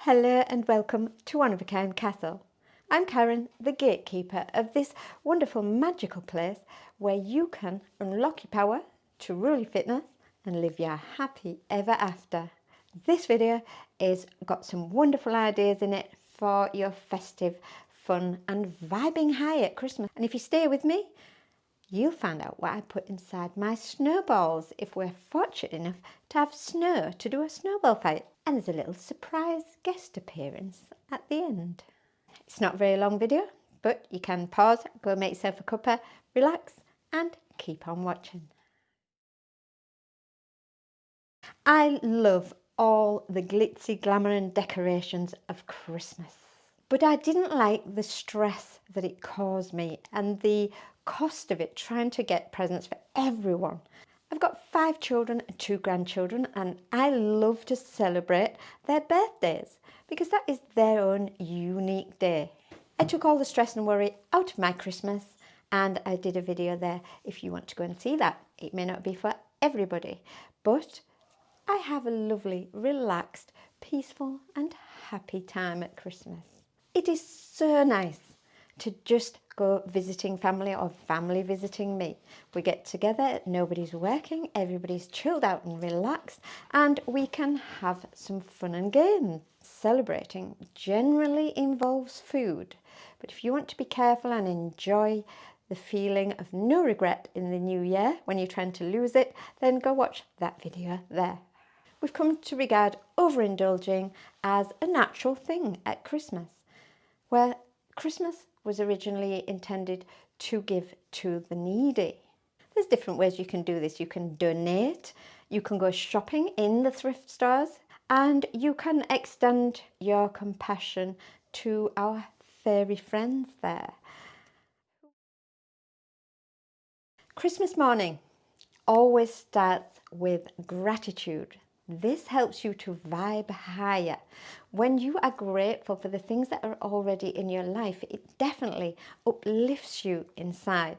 Hello and welcome to One of a Kind Castle. I'm Karen, the gatekeeper of this wonderful magical place where you can unlock your power to rule your fitness and live your happy ever after. This video is got some wonderful ideas in it for your festive fun and vibing high at Christmas. And if you stay with me, you'll find out what I put inside my snowballs if we're fortunate enough to have snow to do a snowball fight. And there's a little surprise guest appearance at the end. It's not a very long video, but you can pause, go make yourself a cuppa, relax and keep on watching. I love all the glitzy glamour and decorations of Christmas. But I didn't like the stress that it caused me and the cost of it trying to get presents for everyone. I've got 5 children and 2 grandchildren, and I love to celebrate their birthdays because that is their own unique day. I took all the stress and worry out of my Christmas and I did a video there if you want to go and see that. It may not be for everybody, but I have a lovely, relaxed, peaceful and happy time at Christmas. It is so nice to just go visiting family or family visiting me. We get together, nobody's working, everybody's chilled out and relaxed, and we can have some fun and games. Celebrating generally involves food, but if you want to be careful and enjoy the feeling of no regret in the new year when you're trying to lose it, then go watch that video there. We've come to regard overindulging as a natural thing at Christmas, where Christmas was originally intended to give to the needy. There's different ways you can do this. You can donate, you can go shopping in the thrift stores, and you can extend your compassion to our fairy friends there. Christmas morning always starts with gratitude. This helps you to vibe higher. When you are grateful for the things that are already in your life, it definitely uplifts you inside.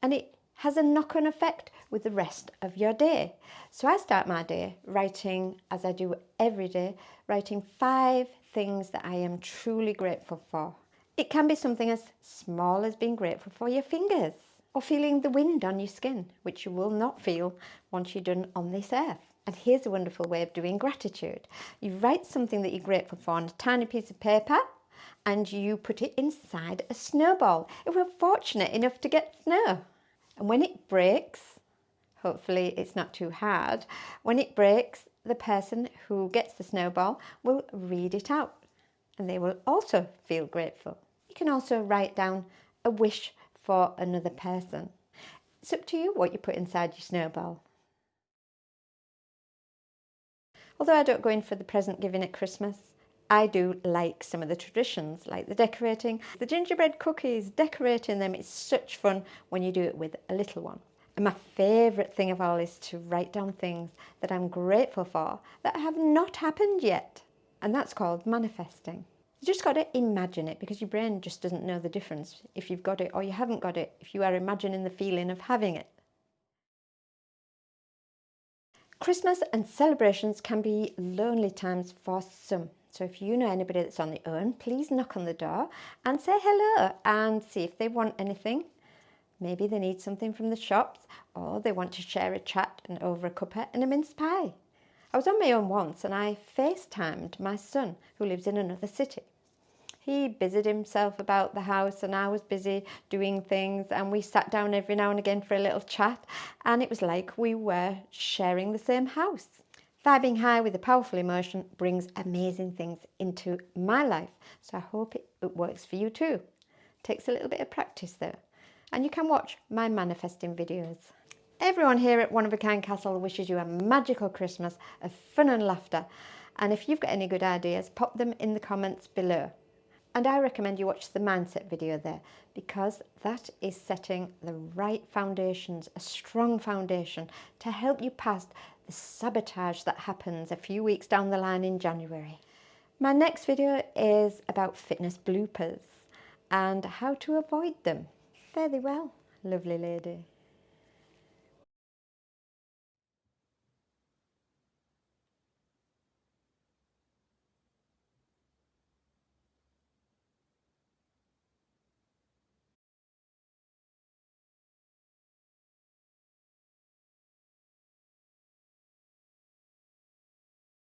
And it has a knock-on effect with the rest of your day. So I start my day writing, as I do every day, writing 5 things that I am truly grateful for. It can be something as small as being grateful for your fingers, or feeling the wind on your skin, which you will not feel once you're done on this earth. And here's a wonderful way of doing gratitude. You write something that you're grateful for on a tiny piece of paper and you put it inside a snowball if we're fortunate enough to get snow. And when it breaks, hopefully it's not too hard, when it breaks, the person who gets the snowball will read it out and they will also feel grateful. You can also write down a wish for another person. It's up to you what you put inside your snowball. Although I don't go in for the present giving at Christmas, I do like some of the traditions, like the decorating, the gingerbread cookies, decorating them. It's such fun when you do it with a little one. And my favourite thing of all is to write down things that I'm grateful for that have not happened yet. And that's called manifesting. You just got to imagine it because your brain just doesn't know the difference if you've got it or you haven't got it, if you are imagining the feeling of having it. Christmas and celebrations can be lonely times for some. So if you know anybody that's on their own, please knock on the door and say hello and see if they want anything. Maybe they need something from the shops or they want to share a chat and over a cuppa and a mince pie. I was on my own once and I FaceTimed my son who lives in another city. He busied himself about the house and I was busy doing things, and we sat down every now and again for a little chat, and it was like we were sharing the same house. Vibing high with a powerful emotion brings amazing things into my life, so I hope it works for you too. Takes a little bit of practice though, and you can watch my manifesting videos. Everyone here at One of a Kind Castle wishes you a magical Christmas of fun and laughter, and if you've got any good ideas, pop them in the comments below. And I recommend you watch the mindset video there because that is setting the right foundations, a strong foundation to help you past the sabotage that happens a few weeks down the line in January. My next video is about fitness bloopers and how to avoid them. Fare thee well, lovely lady.